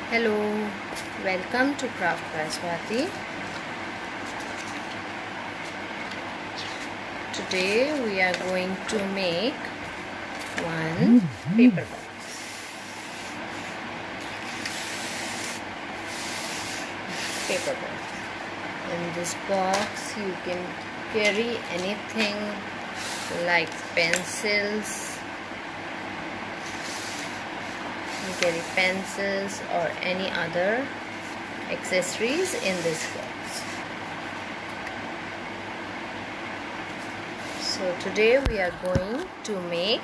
Hello, welcome to Craft by Swati. Today we are going to make one paper box. In this box you can carry anything like pencils. You carry pencils or any other accessories in this box. So today we are going to make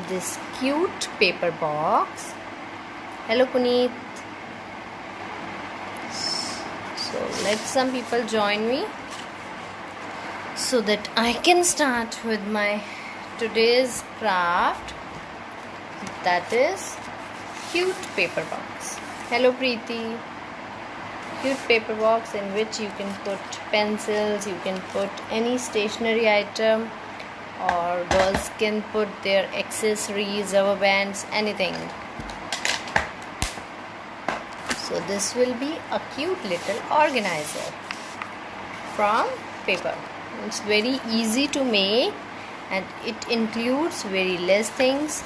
this cute paper box. Hello Puneet. So let some people join me so that I can start with my today's craft, that is cute paper box. Hello Preeti. Cute paper box in which you can put pencils, you can put any stationery item, or girls can put their accessories, rubber bands, anything. So this will be a cute little organizer from paper. It's very easy to make and it includes very less things.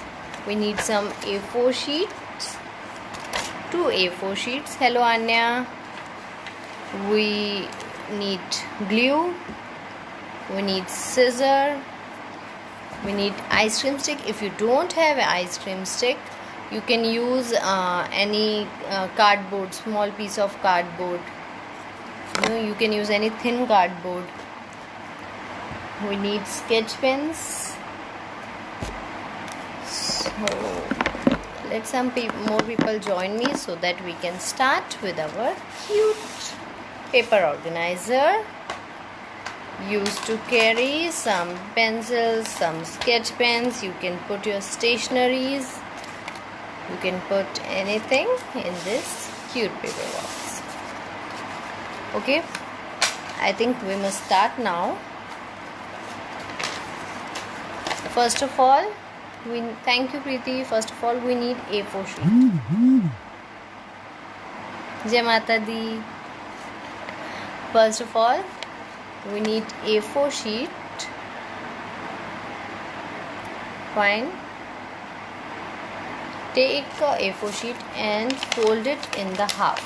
We need some A4 sheets, 2 A4 sheets. Hello Anya. We need glue, we need scissor, we need ice cream stick. If you don't have an ice cream stick, you can use any cardboard, small piece of cardboard. You can use any thin cardboard. We need sketch pens. So let some more people join me so that we can start with our cute paper organizer. Used to carry some pencils, some sketch pens. You can put your stationeries. You can put anything in this cute paper box. Okay, I think we must start now. First of all, thank you Preeti. First of all, we need A4 sheet. Jai Mata Di. First of all, we need A4 sheet. Fine. Take a A4 sheet and fold it in the half.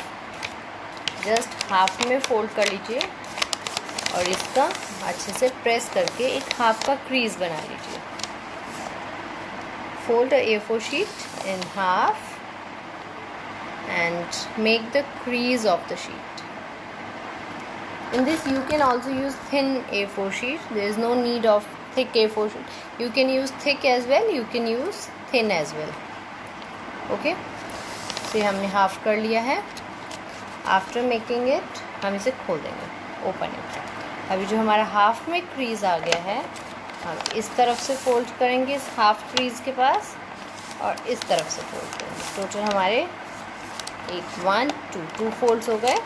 Just half में fold कर लीजिए और इसका अच्छे से press करके एक half का क्रीज बना लीजिए. Fold the A4 sheet in half and make the crease of the sheet. In this you can also use thin A4 sheet. There is no need of thick A4 sheet. You can use thick as well, you can use thin as well. Okay, so हमने half कर लिया है. After making it हम इसे खोल देंगे, open it. अभी जो हमारा हाफ में क्रीज आ गया है, हम इस तरफ से फोल्ड करेंगे इस हाफ क्रीज के पास और इस तरफ से फोल्ड करेंगे. टोटल हमारे 1 2 फोल्ड्स हो गए.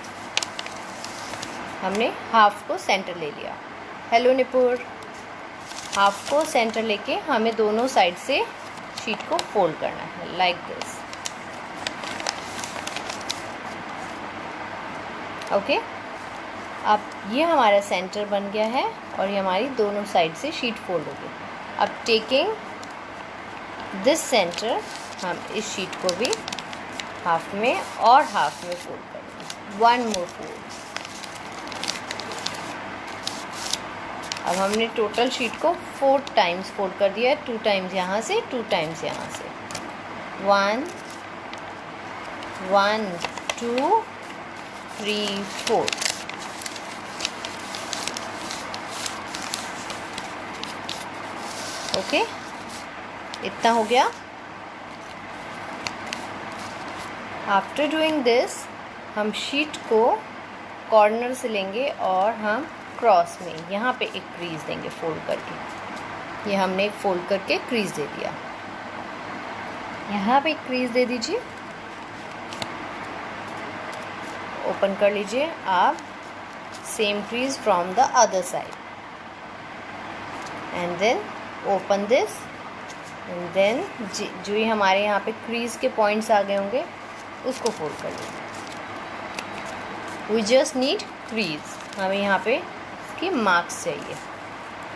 हमने हाफ को सेंटर ले लिया. हेलो निपुर. हाफ को सेंटर लेके हमें दोनों साइड से शीट को फोल्ड करना है लाइक दिस. ओके, अब ये हमारा सेंटर बन गया है और ये हमारी दोनों साइड से शीट फोल्ड हो गई. अब टेकिंग दिस सेंटर, हम इस शीट को भी हाफ में और हाफ में फोल्ड करेंगे. 1 मोर फोल्ड. अब हमने टोटल शीट को 4 टाइम्स फोल्ड कर दिया है. 2 टाइम्स यहाँ से, 2 टाइम्स यहाँ से. 1 2 3 4. ओके, इतना हो गया. आफ्टर डूइंग दिस हम शीट को कॉर्नर से लेंगे और हम क्रॉस में यहाँ पे एक क्रीज देंगे फोल्ड करके. ये हमने फोल्ड करके क्रीज दे दिया. यहाँ पे एक क्रीज दे दीजिए. ओपन कर लीजिए आप. Same crease from the other side and then open this and then जो ही हमारे यहाँ पे क्रीज के पॉइंट्स आ गए होंगे उसको फोल्ड कर लीजिए। वी जस्ट नीड क्रीज, हमें यहाँ पे इसकी मार्क्स चाहिए।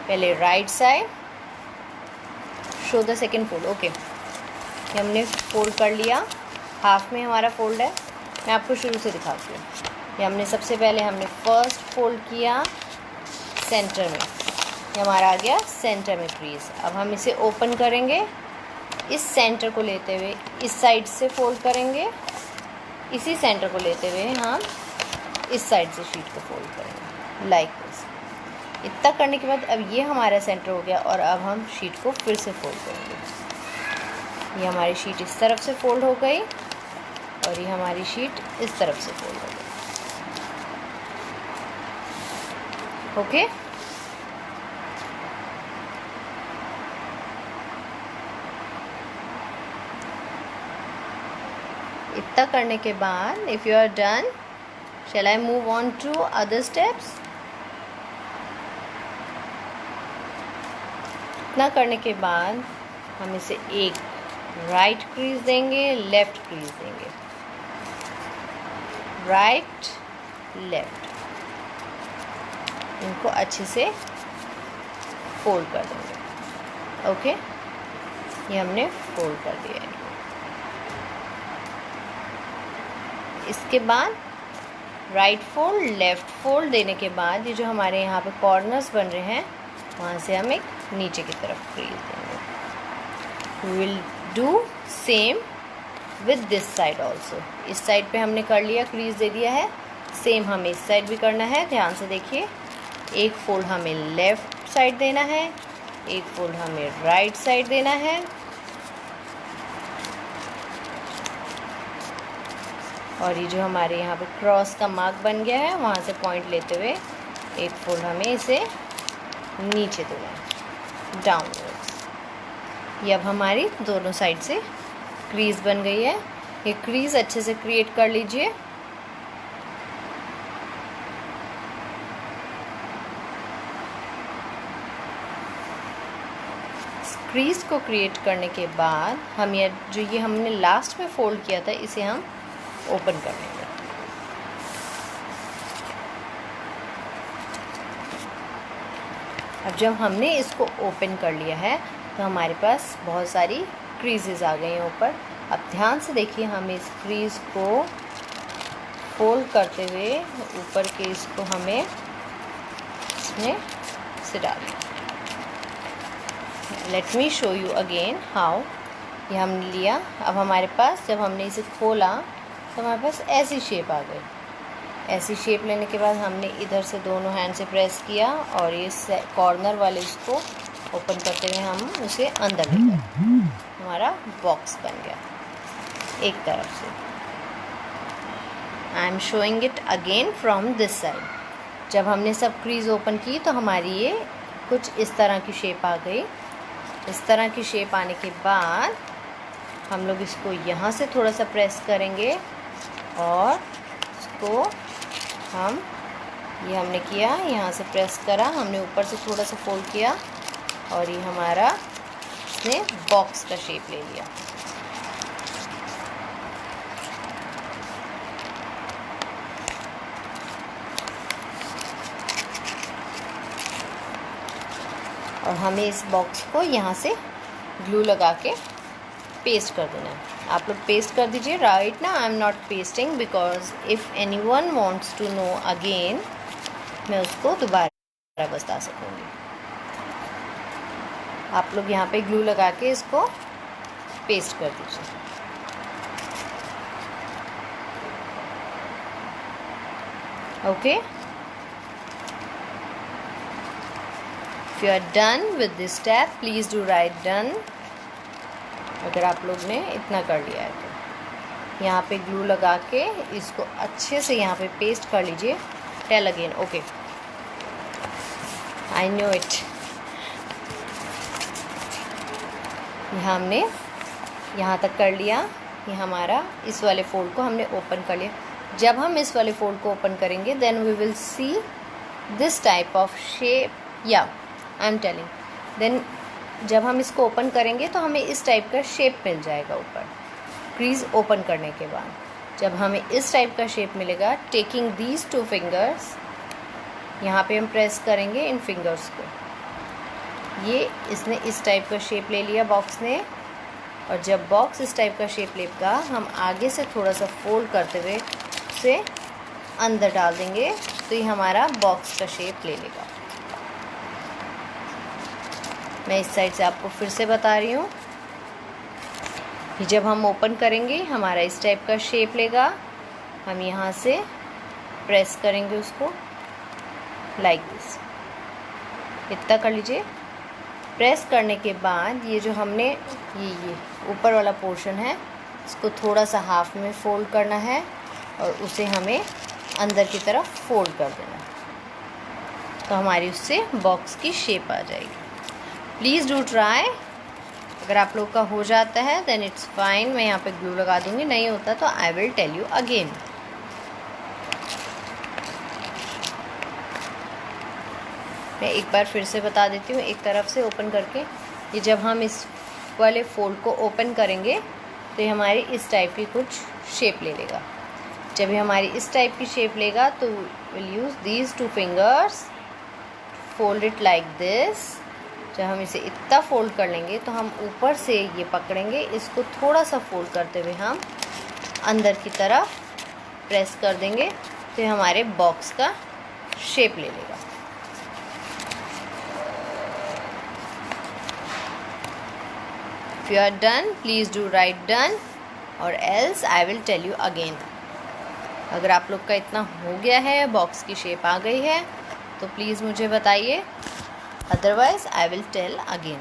पहले right side, show the second fold. Okay, ये हमने फोल्ड कर लिया, हाफ में हमारा फोल्ड है। मैं आपको शुरू से दिखाती हूँ। ये हमने सबसे पहले हमने फर्स्ट फोल्ड किया सेंटर में, ये हमारा आ गया सेंटर में क्रीज। अब हम इसे ओपन करेंगे, इस सेंटर को लेते हुए इस साइड से फोल्ड करेंगे, इसी सेंटर को लेते हुए हम इस साइड से शीट को फोल्ड करेंगे लाइक दिस। इतना करने के बाद अब ये हमारा सेंटर हो गया और अब हम शीट को फिर से फोल्ड करेंगे। ये हमारी शीट इस तरफ से फोल्ड हो गई और ये हमारी शीट इस तरफ से फोल्ड हो गई। ओके, इतना करने के बाद if you are done, shall I move on to other steps. इतना करने के बाद हम इसे एक राइट क्रीज देंगे, लेफ्ट क्रीज देंगे, राइट लेफ्ट, इनको अच्छे से फोल्ड कर देंगे। ओके, ये हमने फोल्ड कर दिया है। इसके बाद राइट फोल्ड, लेफ्ट फोल्ड देने के बाद ये जो हमारे यहाँ पे कॉर्नर्स बन रहे हैं वहाँ से हम एक नीचे की तरफ क्रीज देंगे। Will do same with this side also. इस साइड पे हमने कर लिया, क्रीज दे दिया है, सेम हमें इस साइड भी करना है। ध्यान से देखिए, एक फोल्ड हमें लेफ़्ट साइड देना है, एक फोल्ड हमें राइट साइड देना है। और ये जो हमारे यहाँ पे क्रॉस का मार्क बन गया है वहाँ से पॉइंट लेते हुए एक फोल्ड हमें इसे नीचे देना है, डाउनवर्ड्स। ये अब हमारी दोनों साइड से क्रीज बन गई है। ये क्रीज अच्छे से क्रिएट कर लीजिए। क्रीज को क्रिएट करने के बाद हम ये हमने लास्ट में फोल्ड किया था इसे हम ओपन कर लेंगे। अब जब हमने इसको ओपन कर लिया है तो हमारे पास बहुत सारी क्रीजेस आ गई हैं ऊपर। अब ध्यान से देखिए, हम इस क्रीज को फोल्ड करते हुए ऊपर के इसको हमें इसमें से डालें। Let me show you again how. ये हमने लिया, अब हमारे पास जब हमने इसे खोला तो हमारे पास ऐसी शेप आ गई। ऐसी शेप लेने के बाद हमने इधर से दोनों हैंड से प्रेस किया और ये कॉर्नर वाले इसको ओपन करते हुए हम उसे अंदर ले गए। हमारा बॉक्स बन गया एक तरफ से। I am showing it again from this side. जब हमने सब क्रीज ओपन की तो हमारी ये कुछ इस तरह की शेप आ गई। इस तरह की शेप आने के बाद हम लोग इसको यहाँ से थोड़ा सा प्रेस करेंगे और इसको हम ये हमने किया, यहाँ से प्रेस करा, हमने ऊपर से थोड़ा सा फोल्ड किया और ये हमारा इसने बॉक्स का शेप ले लिया। और हमें इस बॉक्स को यहाँ से ग्लू लगा के पेस्ट कर देना है। आप लोग पेस्ट कर दीजिए। राइट ना I am not pasting because if anyone wants to know again, मैं उसको दोबारा बता सकूँगी। आप लोग यहाँ पे ग्लू लगा के इसको पेस्ट कर दीजिए। Okay, if you are done with this step please do write done। अगर आप लोग ने इतना कर लिया है तो यहाँ पे ग्लू लगा के इसको अच्छे से यहाँ पे पेस्ट कर लीजिए। Tell again. Okay, I know it. यहाँ हमने यहाँ तक कर लिया। ये हमारा इस वाले फोल्ड को हमने ओपन कर लिया। जब हम इस वाले फोल्ड को ओपन करेंगे then we will see this type of shape. या आई एम टेलिंग, देन जब हम इसको ओपन करेंगे तो हमें इस टाइप का शेप मिल जाएगा ऊपर क्रीज ओपन करने के बाद। जब हमें इस टाइप का शेप मिलेगा, टेकिंग दीज 2 फिंगर्स, यहाँ पे हम प्रेस करेंगे इन फिंगर्स को। ये इसने इस टाइप का शेप ले लिया बॉक्स ने, और जब बॉक्स इस टाइप का शेप लेगा, हम आगे से थोड़ा सा फोल्ड करते हुए उसे अंदर डाल देंगे, तो ये हमारा बॉक्स का शेप ले लेगा। मैं इस साइड से आपको फिर से बता रही हूँ। जब हम ओपन करेंगे, हमारा इस टाइप का शेप लेगा। हम यहाँ से प्रेस करेंगे उसको लाइक दिस, इतना कर लीजिए। प्रेस करने के बाद ये जो हमने ये ऊपर वाला पोर्शन है, इसको थोड़ा सा हाफ में फोल्ड करना है और उसे हमें अंदर की तरफ फोल्ड कर देना है, तो हमारी उससे बॉक्स की शेप आ जाएगी। Please do try. अगर आप लोग का हो जाता है देन इट्स फाइन, मैं यहाँ पे ग्लू लगा दूँगी। नहीं होता तो I will tell you again. मैं एक बार फिर से बता देती हूँ, एक तरफ से ओपन करके। ये जब हम इस वाले फोल्ड को ओपन करेंगे तो ये हमारी इस टाइप की कुछ शेप ले लेगा। जब ये हमारी इस टाइप की शेप लेगा तो will use these 2 fingers, fold it like this. जब हम इसे इतना फोल्ड कर लेंगे तो हम ऊपर से ये पकड़ेंगे, इसको थोड़ा सा फोल्ड करते हुए हम अंदर की तरफ प्रेस कर देंगे, तो ये हमारे बॉक्स का शेप ले लेगा। If you are done, please do write done, or else I will tell you again. अगर आप लोग का इतना हो गया है, बॉक्स की शेप आ गई है, तो प्लीज़ मुझे बताइए, otherwise I will tell again.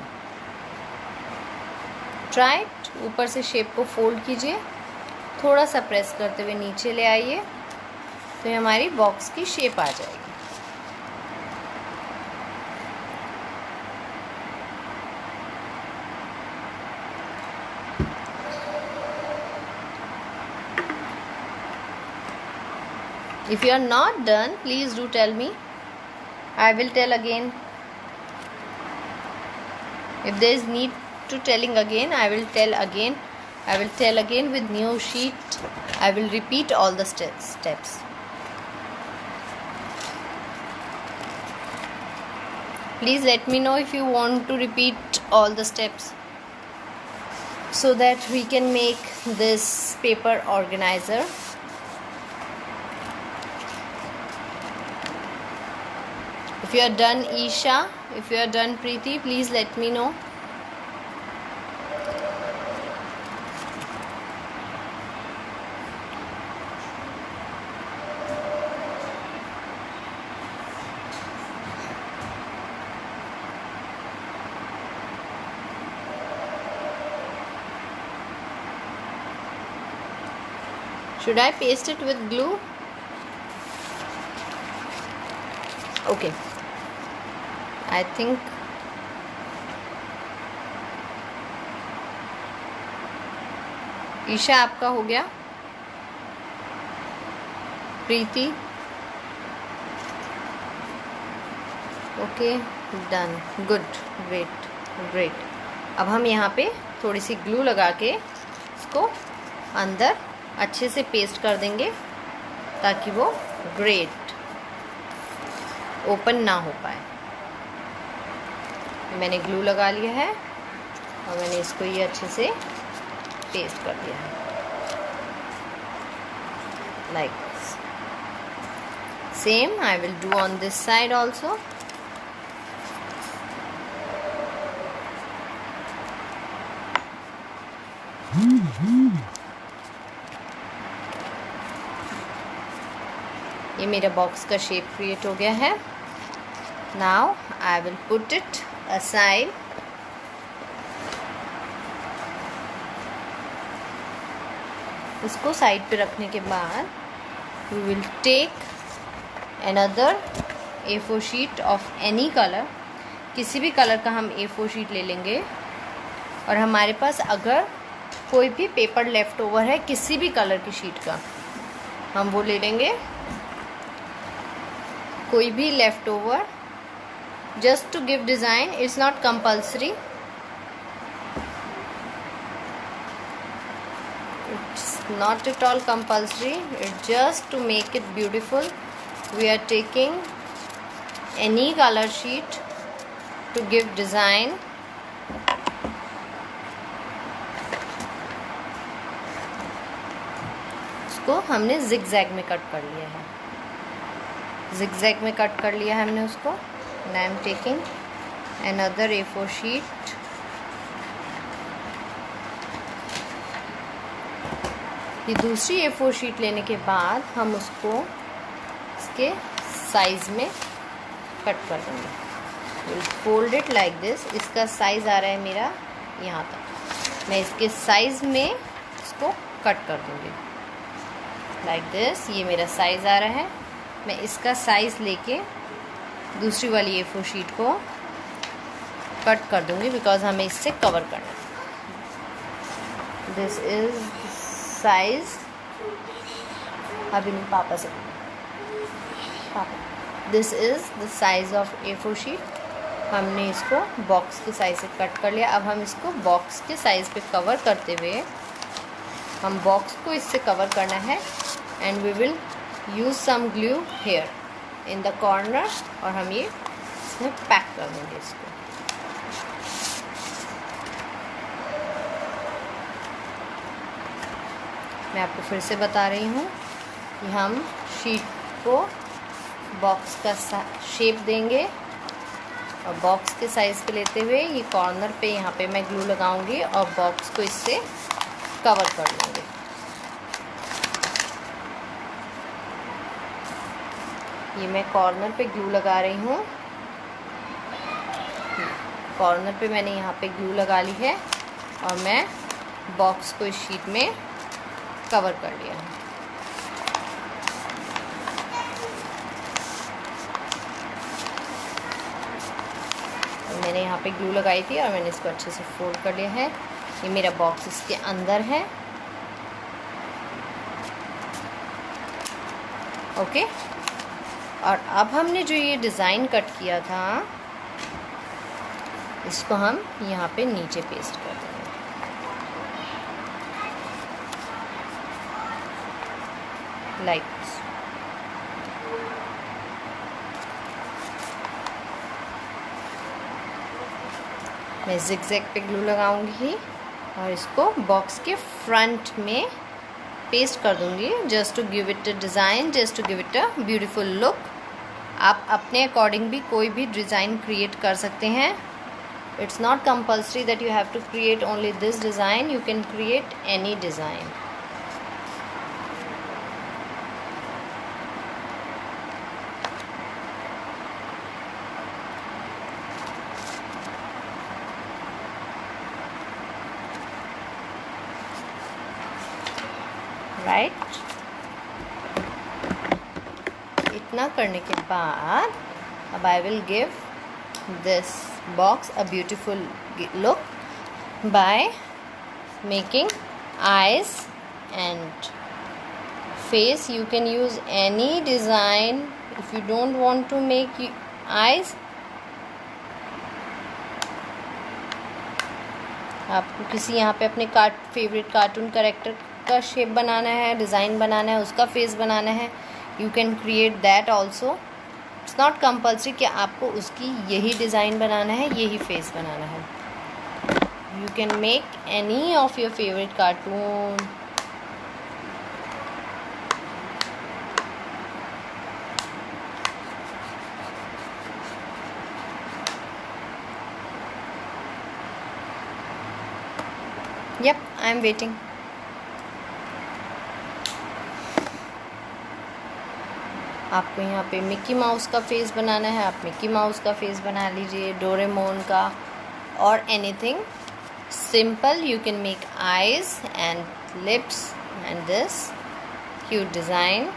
Try. ऊपर से शेप को फोल्ड कीजिए, थोड़ा सा प्रेस करते हुए नीचे ले आइए, तो ये हमारी बॉक्स की शेप आ जाएगी। If you are not done, please do tell me. I will tell again. If there is need to telling again, I will tell again. I will tell again with new sheet. I will repeat all the steps. Please let me know if you want to repeat all the steps, so that we can make this paper organizer. If you are done, Isha, if you are done, Preeti, please let me know. Should I paste it with glue? Okay. I think Isha आपका हो गया। प्रीति, okay, done, good, great. अब हम यहाँ पे थोड़ी सी glue लगा के इसको अंदर अच्छे से पेस्ट कर देंगे, ताकि वो ग्रेट ओपन ना हो पाए। मैंने ग्लू लगा लिया है और मैंने इसको ये अच्छे से पेस्ट कर दिया है like this. Same I will do on this side also. ये मेरा बॉक्स का शेप क्रिएट हो गया है। Now I will put it aside. इसको साइड पे रखने के बाद we will take another A4 sheet of any color. किसी भी कलर का हम A4 शीट ले लेंगे, और हमारे पास अगर कोई भी पेपर लेफ्ट ओवर है किसी भी कलर की शीट का, हम वो ले लेंगे। कोई भी left over, just to give design, it's not compulsory, it's not at all compulsory. It's just to make it beautiful. We are taking any color sheet to give design. उसको हमने zigzag में कट कर लिया है, zigzag में cut कर लिया है हमने उसको. And I am taking another A4 sheet. ये दूसरी A4 शीट लेने के बाद हम उसको इसके साइज़ में कट कर देंगे. Will fold it like this. इसका साइज़ आ रहा है मेरा यहाँ तक. मैं इसके साइज़ में इसको कट कर दूँगी लाइक दिस. ये मेरा साइज़ आ रहा है. मैं इसका साइज़ लेके दूसरी वाली A4 शीट को कट कर दूँगी बिकॉज हमें इससे कवर करना है. This is size. अभी नहीं, पापा से पापा. This is the size of A4 sheet. हमने इसको बॉक्स के साइज़ से कट कर लिया. अब हम इसको बॉक्स के साइज़ पे कवर करते हुए हम बॉक्स को इससे कवर करना है. And we will use some glue here in the corner और हम ये इसमें पैक कर देंगे इसको. मैं आपको फिर से बता रही हूँ कि हम शीट को बॉक्स का शेप देंगे और बॉक्स के साइज़ पे लेते हुए ये कॉर्नर पे यहाँ पे मैं ग्लू लगाऊंगी और बॉक्स को इससे कवर कर लूँगी. ये मैं कॉर्नर पे ग्लू लगा रही हूँ. कॉर्नर पे मैंने यहाँ पे ग्लू लगा ली है और मैं बॉक्स को इस शीट में कवर कर लिया है. मैंने यहाँ पे ग्लू लगाई थी और मैंने इसको अच्छे से फोल्ड कर लिया है. ये मेरा बॉक्स इसके अंदर है. ओके. और अब हमने जो ये डिज़ाइन कट किया था इसको हम यहाँ पे नीचे पेस्ट कर देंगे लाइक दिस. मैं जिगजैग पे ग्लू लगाऊंगी और इसको बॉक्स के फ्रंट में पेस्ट कर दूंगी just to give it a design, just to give it a beautiful look. आप अपने अकॉर्डिंग भी कोई भी डिज़ाइन क्रिएट कर सकते हैं. It's not compulsory that you have to create only this design. You can create any design. Right. इतना करने के बाद अब I will give this box a beautiful look by making eyes and face. You can use any design. If you don't want to make eyes, आपको किसी यहाँ पे अपने फेवरेट कार्टून कैरेक्टर का शेप बनाना है, डिज़ाइन बनाना है, उसका फेस बनाना है, you can create that also. It's not compulsory कि आपको उसकी यही डिज़ाइन बनाना है, यही फेस बनाना है. You can make any of your favourite cartoon. Yep, I am waiting. आपको यहाँ पे मिक्की माउस का फेस बनाना है, आप मिक्की माउस का फेस बना लीजिए, डोरेमोन का और anything simple. You can make eyes and lips and this cute design.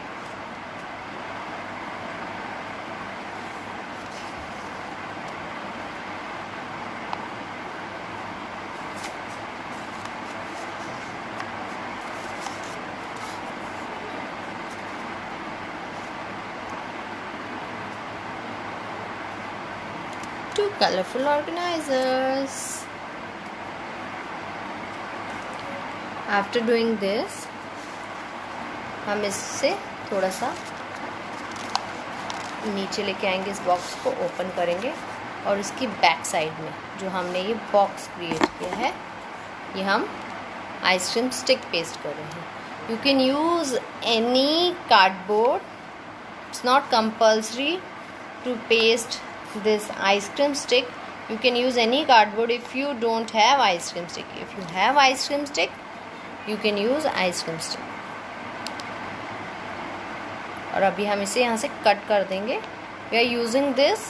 Two colorful organizers. After doing this, हम इससे थोड़ा सा नीचे लेके आएंगे, इस बॉक्स को ओपन करेंगे और इसकी बैक साइड में जो हमने ये बॉक्स क्रिएट किया है, ये हम आइसक्रीम स्टिक पेस्ट कर रहे हैं। You can use any cardboard, it's not compulsory to paste this ice cream stick. You can use any cardboard if you don't have ice cream stick. If you have ice cream stick, you can use ice cream stick. और अभी हम इसे यहाँ से cut कर देंगे। We are using this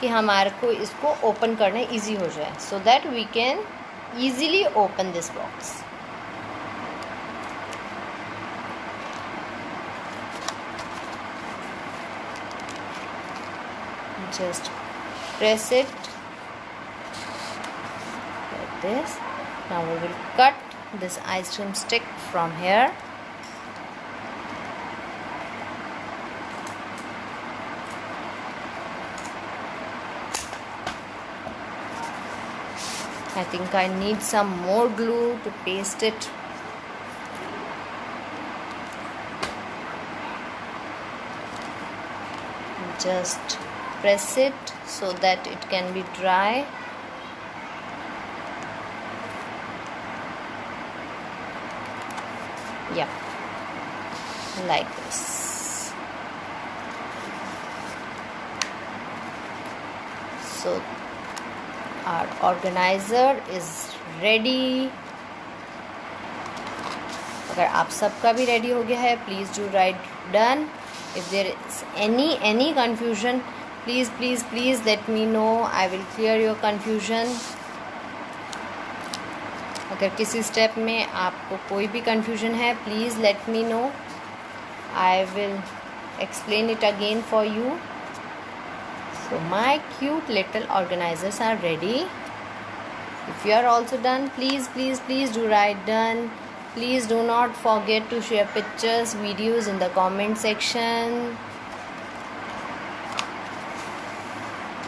कि हमारे को इसको ओपन करना इजी हो जाए, so that we can easily open this box. Just press it like this. Now we will cut this ice cream stick from here. I think I need some more glue to paste it. Just press it so that it can be dry. Yeah, like this. So our organizer is ready. अगर आप सबका भी ready हो गया है, please do right done. If there is any confusion, please let me know. I will clear your confusion. अगर किसी step में आपको कोई भी confusion है, please let me know. I will explain it again for you. So my cute little organizers are ready. If you are also done, please do write done. Please do not forget to share pictures, videos in the comment section.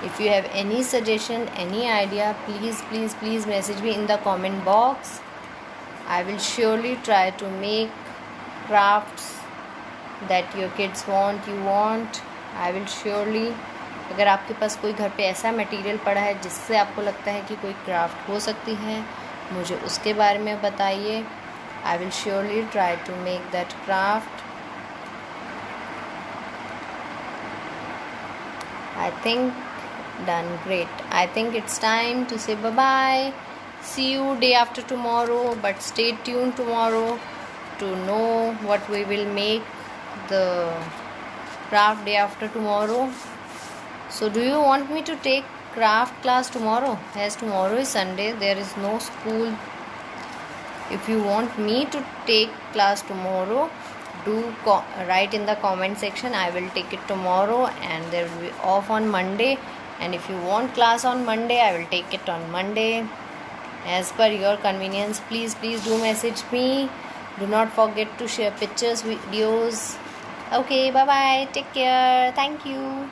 If you have any suggestion, any idea, please message me in the comment box. I will surely try to make crafts that your kids want. I will surely. अगर आपके पास कोई घर पे ऐसा material पड़ा है जिससे आपको लगता है कि कोई क्राफ्ट हो सकती है, मुझे उसके बारे में बताइए. I will surely try to make that craft. I think done great. I think it's time to say bye bye. See you day after tomorrow, but stay tuned tomorrow to know what we will make the craft day after tomorrow. So do you want me to take craft class tomorrow? As tomorrow is Sunday, there is no school. If you want me to take class tomorrow, do write in the comment section. I will take it tomorrow, and there will be off on Monday. And if you want class on Monday, I will take it on Monday. As per your convenience, please do message me. Do not forget to share pictures, videos. Okay, bye bye. Take care. Thank you.